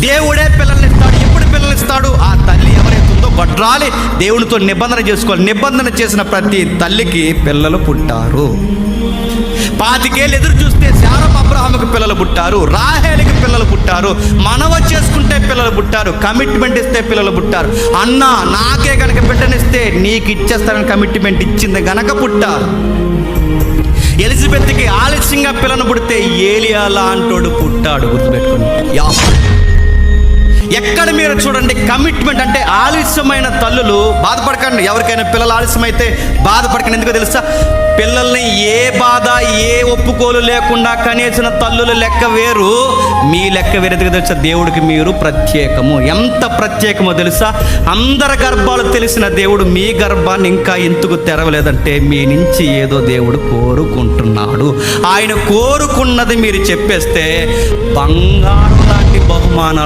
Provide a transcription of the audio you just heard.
దేవుడే పిల్లల్ని ఇస్తాడు. ఎప్పుడు పిల్లల్ని ఇస్తాడు? ఆ తల్లి ఎవరైతే ఉందో గొడ్రాలి దేవునితో నిబంధన చేసుకోవాలి. నిబంధన చేసిన ప్రతి తల్లికి పిల్లలు పుట్టారు. 25 ఏళ్ళు ఎదురు చూస్తే శారమ్మ అబ్రహాముకి పిల్లలు పుట్టారు, రాహేలుకి పిల్లలు పుట్టారు, మనవ చేసుకుంటే పిల్లలు పుట్టారు, కమిట్మెంట్ ఇస్తే పిల్లలు పుట్టారు. అన్న నాకే కనుక బిడ్డనిస్తే నీకు ఇచ్చేస్తానని కమిట్మెంట్ ఇచ్చింది గనక పుట్టారు. ఎలిజబెత్కి ఆలస్యంగా పిల్లను పుడితే ఏలియా లాంటోడు పుట్టాడు. గుర్తుపెట్టుకోండి. ఎక్కడ మీరు చూడండి కమిట్మెంట్ అంటే ఆలస్యమైన తల్లులు బాధపడకండి. ఎవరికైనా పిల్లలు ఆలస్యమైతే బాధపడకండి. ఎందుకో తెలుసా? పిల్లల్ని ఏ బాధ ఏ ఒప్పుకోలు లేకుండా కనేసిన తల్లుల లెక్క వేరు, మీ లెక్క వేరు. ఎందుకు తెలుసా? దేవుడికి మీరు ప్రత్యేకము. ఎంత ప్రత్యేకమో తెలుసా? అందరి గర్భాలు తెలిసిన దేవుడు మీ గర్భాన్ని ఇంకా ఎందుకు తెరవలేదంటే మీ నుంచి ఏదో దేవుడు కోరుకుంటున్నాడు. ఆయన కోరుకున్నది మీరు చెప్పేస్తే బంగారం లాంటి బహుమానాలు